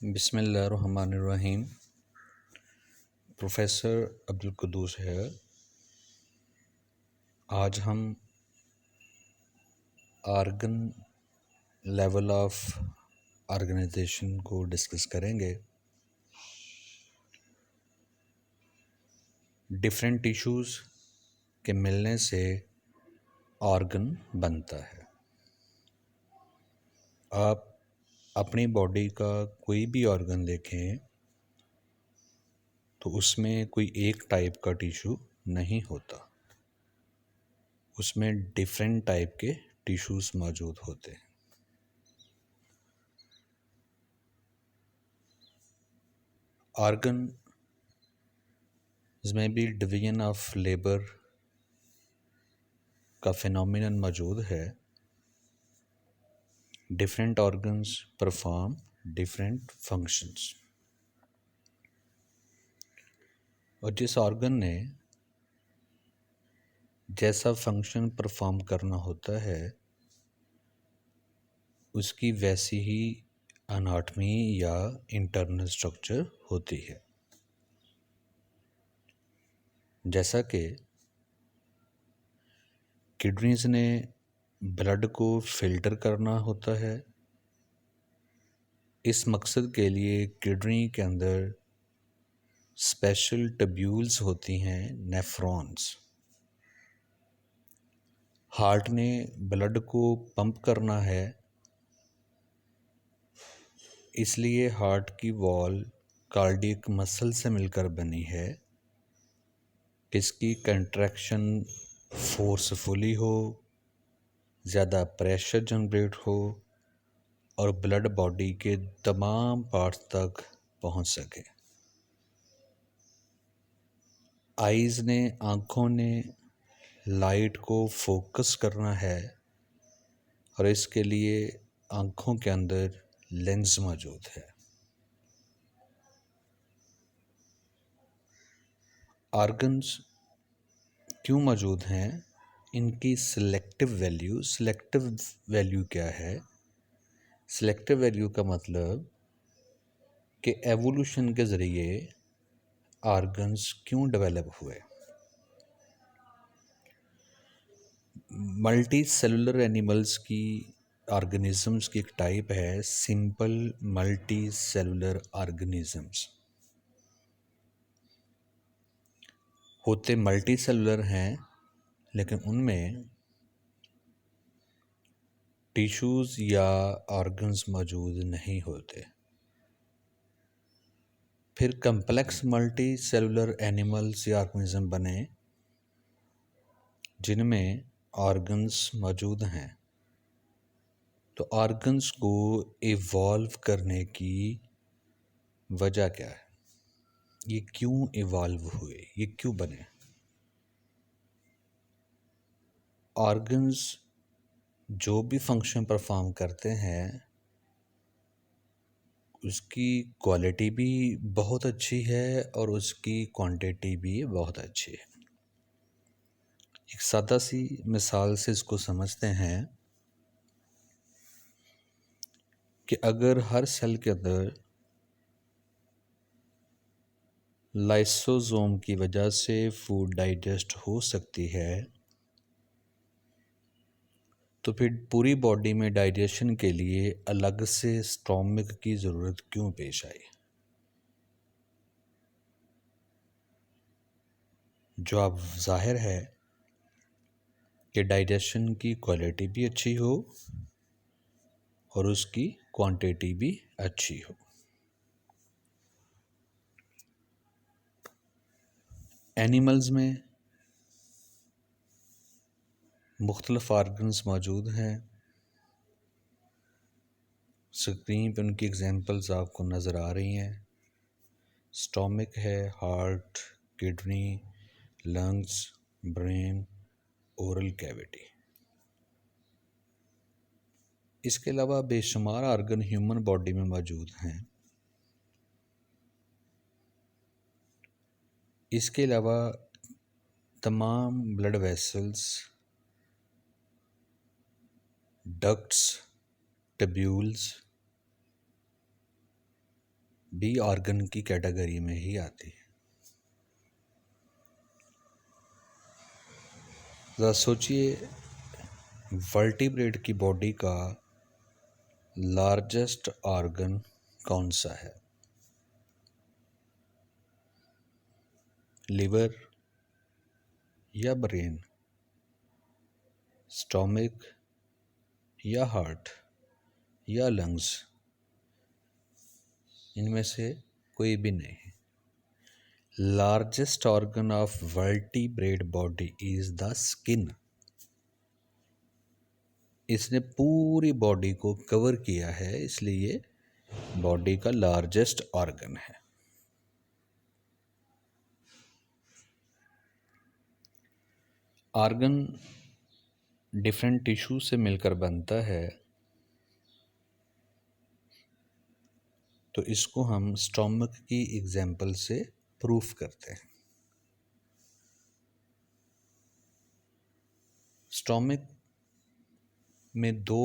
बिस्मिल्लाहिर्रहमानिर्रहीम। प्रोफेसर अब्दुल कुद्दूस है। आज हम आर्गन लेवल ऑफ ऑर्गेनाइजेशन को डिस्कस करेंगे। डिफरेंट टिश्यूज़ के मिलने से ऑर्गन बनता है। आप अपनी बॉडी का कोई भी ऑर्गन देखें तो उसमें कोई एक टाइप का टिश्यू नहीं होता, उसमें डिफरेंट टाइप के टिश्यूज़ मौजूद होते हैं। ऑर्गन में भी डिवीजन ऑफ लेबर का फिनोमिनन मौजूद है। Different organs perform different functions, और जिस ऑर्गन ने जैसा फंक्शन परफॉर्म करना होता है उसकी वैसी ही एनाटॉमी या इंटरनल स्ट्रक्चर होती है। जैसा कि किडनीज ने ब्लड को फिल्टर करना होता है, इस मकसद के लिए किडनी के अंदर स्पेशल ट्यूब्यूल्स होती हैं, नेफ्रॉन्स। हार्ट ने ब्लड को पंप करना है, इसलिए हार्ट की वॉल कार्डियक मसल से मिलकर बनी है। इसकी कंट्रैक्शन फोर्सफुली हो, ज़्यादा प्रेशर जनरेट हो और ब्लड बॉडी के तमाम पार्ट्स तक पहुंच सके। आइज़ ने, आँखों ने लाइट को फोकस करना है और इसके लिए आँखों के अंदर लेंस मौजूद है। ऑर्गन्स क्यों मौजूद हैं, इनकी सिलेक्टिव वैल्यू क्या है? सिलेक्टिव वैल्यू का मतलब कि एवोल्यूशन के ज़रिए ऑर्गन्स क्यों डेवलप हुए। मल्टी सेलुलर एनिमल्स की, ऑर्गेनिजम्स की एक टाइप है सिंपल मल्टी सेलुलर ऑर्गेनिजम्स। होते मल्टी सेलुलर हैं लेकिन उनमें टिश्यूज़ या ऑर्गन्स मौजूद नहीं होते। फिर कम्प्लेक्स मल्टी सेलुलर एनिमल्स या ऑर्गेनिज्म बने जिनमें ऑर्गन्स मौजूद हैं। तो ऑर्गन्स को इवॉल्व करने की वजह क्या है? ये क्यों इवॉल्व हुए, ये क्यों बने? ऑर्गन्स जो भी फंक्शन परफॉर्म करते हैं उसकी क्वालिटी भी बहुत अच्छी है और उसकी क्वांटिटी भी बहुत अच्छी है। एक सादा सी मिसाल से इसको समझते हैं कि अगर हर सेल के अंदर लाइसोसोम की वजह से फूड डाइजेस्ट हो सकती है तो फिर पूरी बॉडी में डाइजेशन के लिए अलग से स्टोमक की ज़रूरत क्यों पेश आई? जो अब जाहिर है कि डाइजेशन की क्वालिटी भी अच्छी हो और उसकी क्वांटिटी भी अच्छी हो। एनिमल्स में मुख्तलिफ ऑर्गन्स मौजूद हैं। स्क्रीन पर उनकी एग्जांपल्स आपको नज़र आ रही हैं। स्टोमक है, heart, kidney, lungs, brain, oral cavity. इसके अलावा बेशुमार ऑर्गन ह्यूमन बॉडी में मौजूद हैं। इसके अलावा तमाम ब्लड वेसल्स, डक्ट्स, ट्यूब्यूल्स भी ऑर्गन की कैटेगरी में ही आती है। ज़रा सोचिए, वर्टिब्रेट की बॉडी का लार्जेस्ट ऑर्गन कौन सा है? लिवर या ब्रेन, स्टोमिक या हार्ट या लंग्स? इनमें से कोई भी नहीं है। Largest organ of vertebrate body is the skin. इसने पूरी बॉडी को कवर किया है, इसलिए बॉडी का लार्जेस्ट ऑर्गन है। ऑर्गन डिफरेंट टिश्यू से मिलकर बनता है, तो इसको हम स्टोमक की एग्जाम्पल से प्रूफ करते हैं। स्टोमक में दो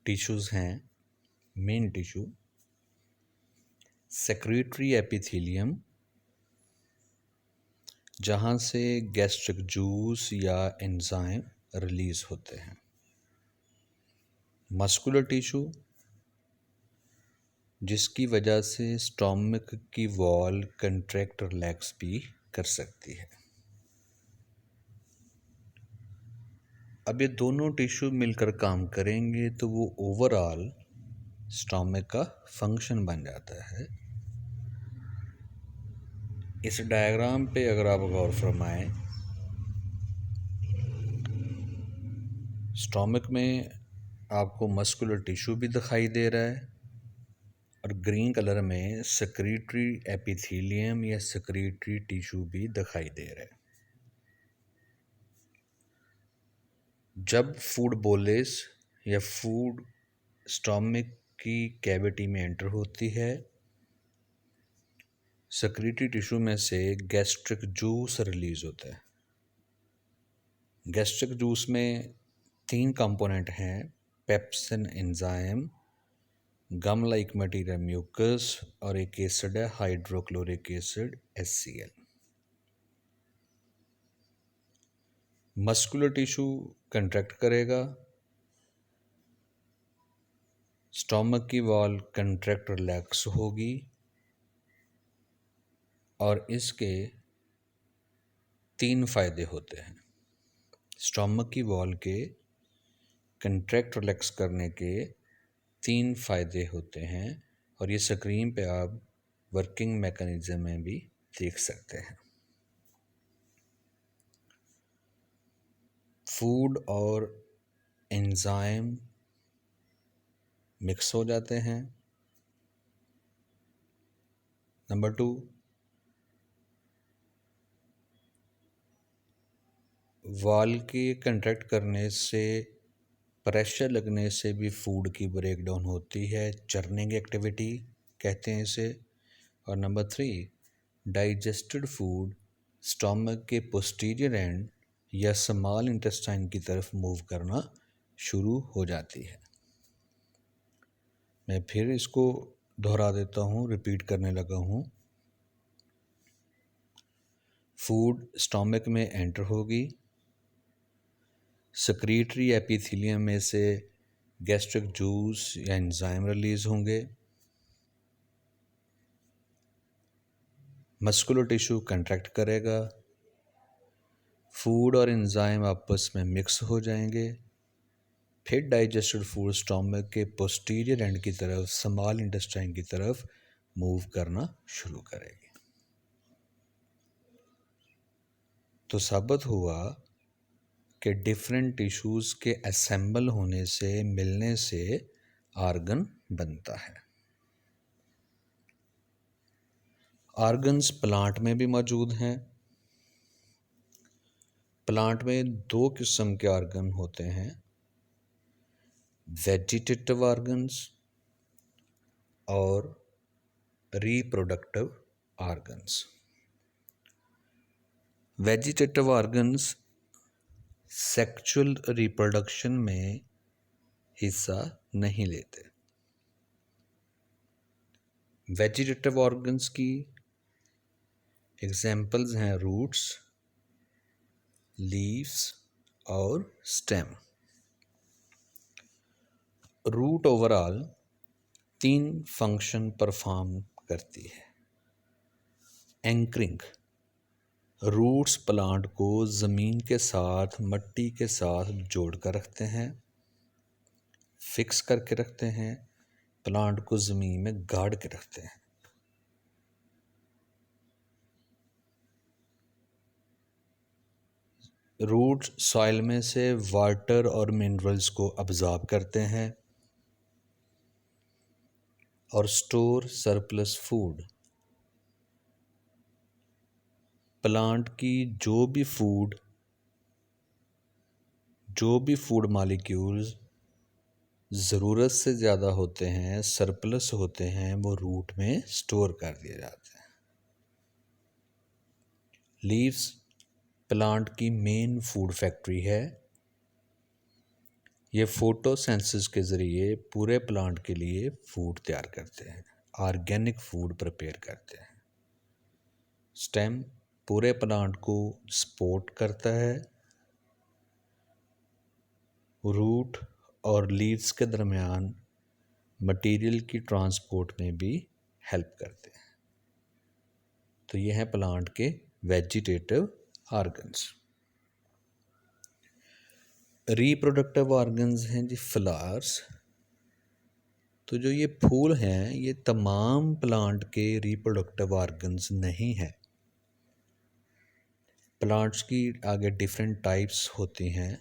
टिश्यूज हैं, मेन टिश्यू, सेक्रेटरी एपिथेलियम, जहाँ से गैस्ट्रिक जूस या एंजाइम रिलीज होते हैं। मस्कुलर टिश्यू, जिसकी वजह से स्टोमक की वॉल कंट्रैक्ट रिलैक्स भी कर सकती है। अब ये दोनों टिश्यू मिलकर काम करेंगे तो वो ओवरऑल स्टोमक का फंक्शन बन जाता है। इस डायग्राम पे अगर आप गौर फरमाएं, स्टोमक में आपको मस्कुलर टिश्यू भी दिखाई दे रहा है और ग्रीन कलर में सेक्रेटरी एपिथेलियम या सेक्रेटरी टिश्यू भी दिखाई दे रहा है। जब फूड बोलेस या फूड स्टोमक की कैविटी में एंटर होती है, सेक्रेटरी टिश्यू में से गैस्ट्रिक जूस रिलीज होता है। गैस्ट्रिक जूस में 3 कंपोनेंट हैं, पेप्सिन एंजाइम, गम लाइक मटीरियल म्यूकस और एक एसिड है hydrochloric acid HCl। Muscular tissue contract करेगा, स्टोमक की वॉल कंट्रैक्ट रिलैक्स होगी और इसके 3 फायदे होते हैं। स्टोमक की वॉल के कंट्रैक्ट रिलैक्स करने के 3 फायदे होते हैं और ये स्क्रीन पे आप वर्किंग मैकेनिज्म में भी देख सकते हैं। फूड और एंजाइम मिक्स हो जाते हैं। नंबर 2, वॉल के कंट्रैक्ट करने से, प्रेशर लगने से भी फूड की ब्रेकडाउन होती है, चर्निंग एक्टिविटी कहते हैं इसे। और नंबर 3, डाइजेस्टेड फूड स्टोमक के पोस्टीरियर एंड या स्मॉल इंटेस्टाइन की तरफ मूव करना शुरू हो जाती है। मैं फिर इसको दोहरा देता हूँ, रिपीट करने लगा हूँ। फूड स्टोमक में एंटर होगी, सेक्रेटरी एपिथेलियम में से गैस्ट्रिक जूस या एंजाइम रिलीज होंगे, मस्कुलर टिश्यू कंट्रैक्ट करेगा, फूड और एंजाइम आपस में मिक्स हो जाएंगे, फिर डाइजेस्टेड फूड स्टोमक के पोस्टीरियर एंड की तरफ, स्मॉल इंटेस्टाइन की तरफ मूव करना शुरू करेगी। तो साबित हुआ कि डिफरेंट टिश्यूज़ के असेंबल होने से, मिलने से ऑर्गन बनता है। ऑर्गन्स प्लांट में भी मौजूद हैं। प्लांट में 2 किस्म के ऑर्गन होते हैं, वेजिटेटिव ऑर्गन्स और reproductive organs. Vegetative organs sexual reproduction में हिस्सा नहीं लेते। वेजिटेटिव ऑर्गन्स की एग्जाम्पल्स हैं रूट्स, लीव्स और stem. Root overall 3 function perform करती है। एंकरिंग, रूट्स प्लांट को ज़मीन के साथ, मिट्टी के साथ जोड़ कर रखते हैं, फिक्स करके रखते हैं, प्लांट को ज़मीन में गाड़ के रखते हैं। रूट सॉइल में से वाटर और मिनरल्स को अब्जॉर्ब करते हैं और स्टोर सरप्लस फूड। प्लांट की जो भी फूड मॉलिक्यूल्स ज़रूरत से ज़्यादा होते हैं, सरप्लस होते हैं, वो रूट में स्टोर कर दिए जाते हैं। लीव्स प्लांट की मेन फूड फैक्ट्री है। ये फोटोसिंथेसिस के ज़रिए पूरे प्लांट के लिए फूड तैयार करते हैं, ऑर्गेनिक फूड प्रिपेयर करते हैं। स्टेम पूरे प्लांट को सपोर्ट करता है, रूट और लीव्स के दरमियान मटेरियल की ट्रांसपोर्ट में भी हेल्प करते हैं। तो ये हैं प्लांट के वेजिटेटिव ऑर्गन्स। रिप्रोडक्टिव ऑर्गन्स हैं जी फ्लावर्स। तो जो ये फूल हैं, ये तमाम प्लांट के रिप्रोडक्टिव ऑर्गन्स नहीं हैं। प्लांट्स की आगे डिफरेंट टाइप्स होती हैं।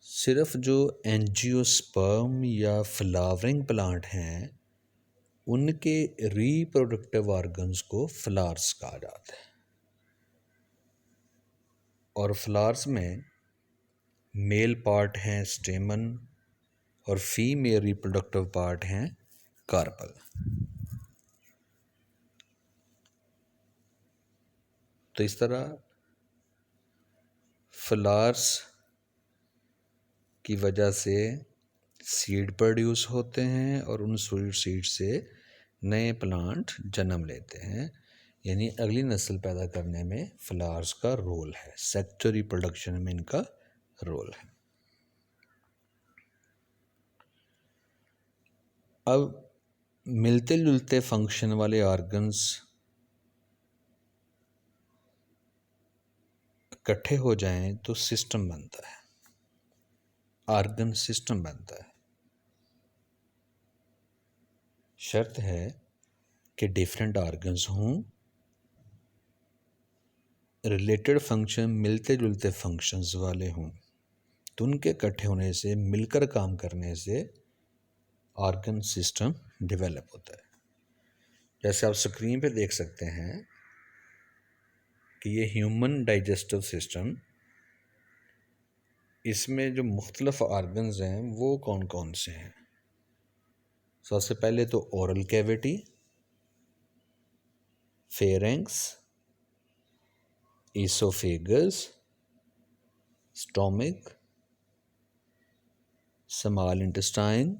सिर्फ जो एंजियोस्पर्म या फ्लावरिंग प्लांट हैं, उनके रिप्रोडक्टिव ऑर्गन्स को फ्लावर्स कहा जाता है। और फ्लावर्स में मेल पार्ट हैं स्टेमन और फीमेल रिप्रोडक्टिव पार्ट हैं कार्पल। तो इस तरह फ्लावर्स की वजह से सीड प्रोड्यूस होते हैं और उन सीड से नए प्लांट जन्म लेते हैं। यानी अगली नस्ल पैदा करने में फ्लावर्स का रोल है, सेक्सुअल रिप्रोडक्शन में इनका रोल है। अब मिलते जुलते फंक्शन वाले ऑर्गन्स इकट्ठे हो जाएं तो सिस्टम बनता है, ऑर्गन सिस्टम बनता है। शर्त है कि डिफरेंट ऑर्गन्स हों, रिलेटेड फंक्शन, मिलते जुलते फंक्शंस वाले हों, तो उनके इकट्ठे होने से, मिलकर काम करने से ऑर्गन सिस्टम डेवलप होता है। जैसे आप स्क्रीन पे देख सकते हैं कि ये ह्यूमन डाइजेस्टिव सिस्टम, इसमें जो मुख्तलिफ ऑर्गन्स हैं वो कौन कौन से हैं। सबसे पहले तो oral cavity, pharynx, oesophagus, stomach, small intestine,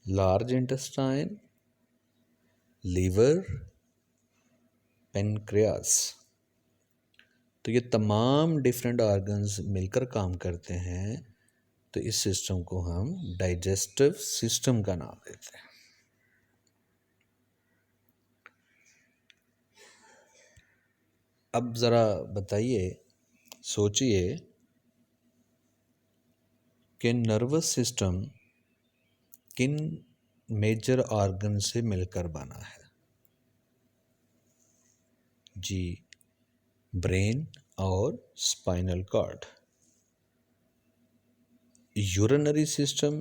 large intestine, liver, pancreas. तो ये तमाम डिफरेंट ऑर्गन्स मिलकर काम करते हैं, तो इस सिस्टम को हम डाइजेस्टिव सिस्टम का नाम देते हैं। अब ज़रा बताइए, सोचिए कि नर्वस सिस्टम किन मेजर ऑर्गन से मिलकर बना है। जी, ब्रेन और स्पाइनल कॉर्ड। यूरिनरी सिस्टम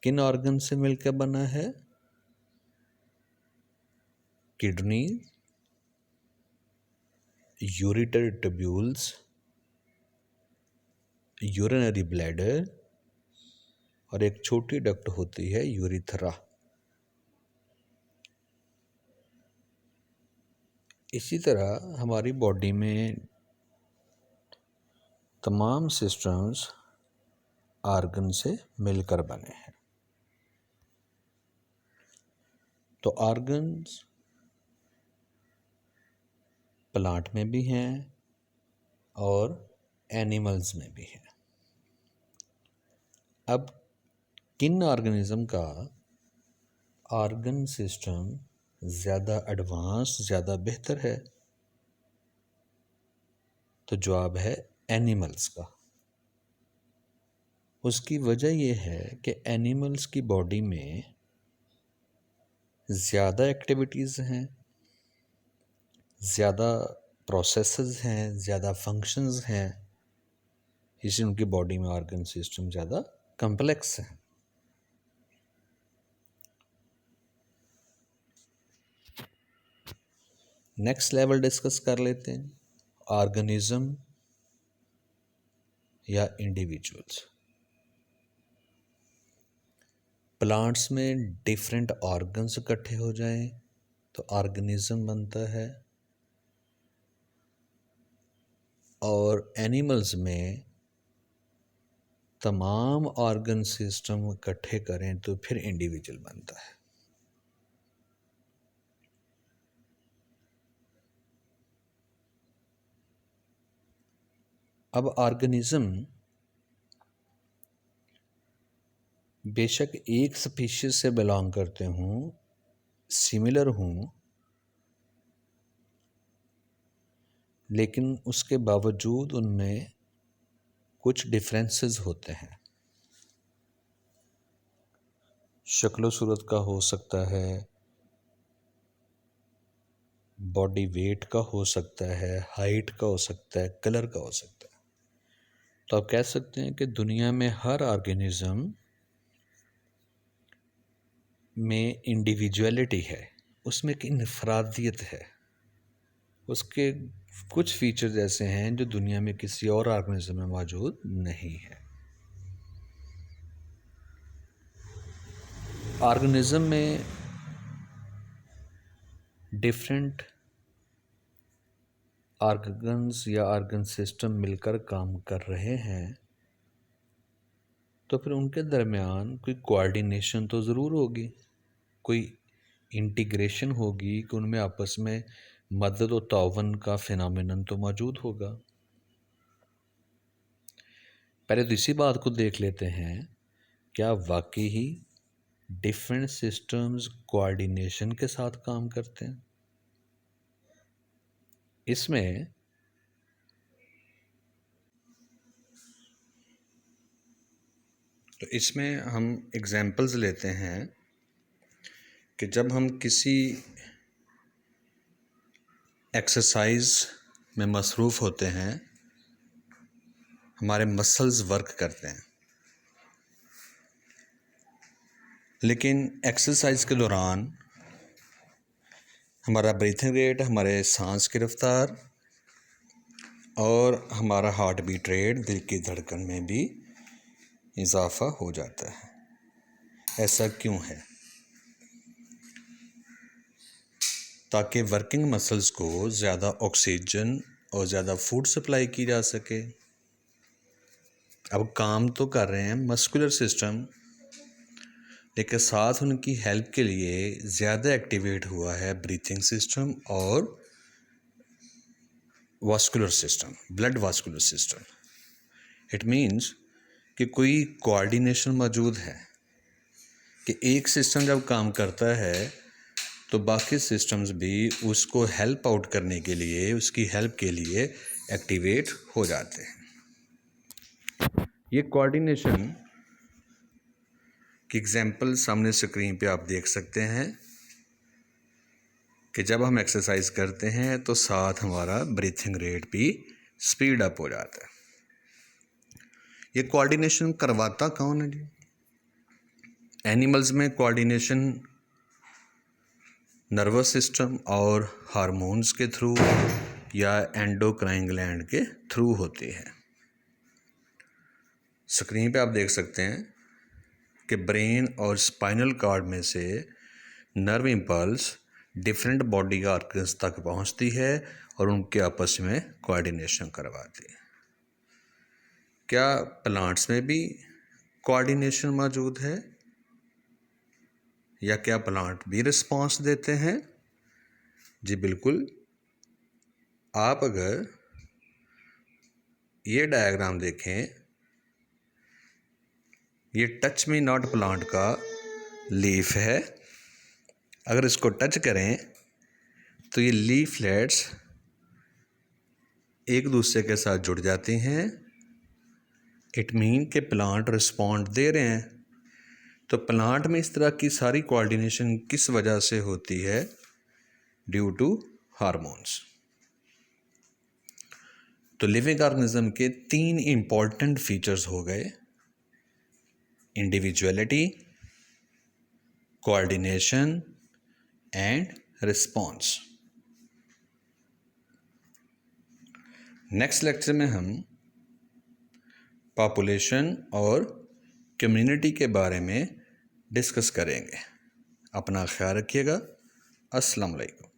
किन ऑर्गन से मिलकर बना है। किडनी, यूरिटरी ट्यूब्यूल्स, यूरिनरी ब्लैडर और एक छोटी डक्ट होती है यूरिथ्रा। इसी तरह हमारी बॉडी में तमाम सिस्टम्स ऑर्गन से मिलकर बने हैं। तो ऑर्गन्स प्लांट में भी हैं और एनिमल्स में भी हैं। अब किन ऑर्गेनिज्म का ऑर्गन सिस्टम ज़्यादा एडवांस, ज़्यादा बेहतर है? तो जवाब है एनिमल्स का। उसकी वजह यह है कि एनिमल्स की बॉडी में ज़्यादा एक्टिविटीज़ हैं, ज़्यादा प्रोसेसेस हैं, ज़्यादा फंक्शंस हैं, इसलिए उनकी बॉडी में ऑर्गन सिस्टम ज़्यादा कम्प्लेक्स है। नेक्स्ट लेवल डिस्कस कर लेते हैं, ऑर्गेनिज्म या इंडिविजुअल्स। प्लांट्स में डिफरेंट ऑर्गन्स इकट्ठे हो जाएं तो ऑर्गेनिज्म बनता है, और एनिमल्स में तमाम ऑर्गन सिस्टम इकट्ठे करें तो फिर इंडिविजुअल बनता है। अब ऑर्गेनिज्म बेशक एक स्पीशीज से बिलोंग करते हों, सिमिलर हों, लेकिन उसके बावजूद उनमें कुछ डिफरेंसेस होते हैं। शक्ल सूरत का हो सकता है, बॉडी वेट का हो सकता है, हाइट का हो सकता है, कलर का हो सकता है। तो आप कह सकते हैं कि दुनिया में हर ऑर्गेनिज्म में इंडिविजुअलिटी है, उसमें एक इनफरादियत है, उसके कुछ फीचर्स ऐसे हैं जो दुनिया में किसी और ऑर्गेनिज्म में मौजूद नहीं है। ऑर्गेनिज्म में डिफरेंट ऑर्गन्स या ऑर्गन सिस्टम मिलकर काम कर रहे हैं, तो फिर उनके दरमियान कोई कोऑर्डिनेशन तो ज़रूर होगी, कोई इंटीग्रेशन होगी कि उनमें आपस में मदद और ताउन का फिनोमेनन तो मौजूद होगा। पहले तो इसी बात को देख लेते हैं, क्या वाकई ही डिफरेंट सिस्टम्स कोऑर्डिनेशन के साथ काम करते हैं? इसमें हम एग्जाम्पल्स लेते हैं कि जब हम किसी एक्सरसाइज में मसरूफ़ होते हैं, हमारे मसल्स वर्क करते हैं, लेकिन एक्सरसाइज के दौरान हमारा ब्रीथिंग रेट, हमारे सांस की रफ्तार और हमारा हार्ट बीट रेट, दिल की धड़कन में भी इजाफा हो जाता है। ऐसा क्यों है? ताकि वर्किंग मसल्स को ज़्यादा ऑक्सीजन और ज़्यादा फूड सप्लाई की जा सके। अब काम तो कर रहे हैं मस्कुलर सिस्टम, लेकिन साथ उनकी हेल्प के लिए ज़्यादा एक्टिवेट हुआ है ब्रीथिंग सिस्टम और vascular system, blood vascular system. It means कि कोई कोऑर्डिनेशन मौजूद है कि एक सिस्टम जब काम करता है तो बाकी सिस्टम्स भी उसको हेल्प आउट करने के लिए, उसकी हेल्प के लिए एक्टिवेट हो जाते हैं। ये कोऑर्डिनेशन की एग्जांपल सामने स्क्रीन पे आप देख सकते हैं कि जब हम एक्सरसाइज करते हैं तो साथ हमारा ब्रीथिंग रेट भी स्पीड अप हो जाता है। ये कोऑर्डिनेशन करवाता कौन है जी? एनिमल्स में कोऑर्डिनेशन नर्वस सिस्टम और हार्मोन्स के थ्रू या एंडोक्राइन ग्लैंड के थ्रू होती है। स्क्रीन पे आप देख सकते हैं कि ब्रेन और स्पाइनल कॉर्ड में से nerve impulse different body organs तक पहुंचती है और उनके आपस में कोऑर्डिनेशन करवाती है। क्या प्लांट्स में भी कोऑर्डिनेशन मौजूद है? या क्या प्लांट भी रिस्पॉन्स देते हैं? जी बिल्कुल। आप अगर ये डायग्राम देखें, ये टच मी नॉट प्लांट का लीफ है। अगर इसको टच करें तो ये लीफलेट्स एक दूसरे के साथ जुड़ जाती हैं। इट मीन के प्लांट रिस्पॉन्ड दे रहे हैं। तो प्लांट में इस तरह की सारी कोऑर्डिनेशन किस वजह से होती है? Due to hormones. तो लिविंग ऑर्गेनिज्म के 3 इंपॉर्टेंट फीचर्स हो गए: individuality, coordination and response. Next lecture में हम पॉपुलेशन और कम्युनिटी के बारे में डिस्कस करेंगे। अपना ख्याल रखिएगा। अस्सलाम वालेकुम।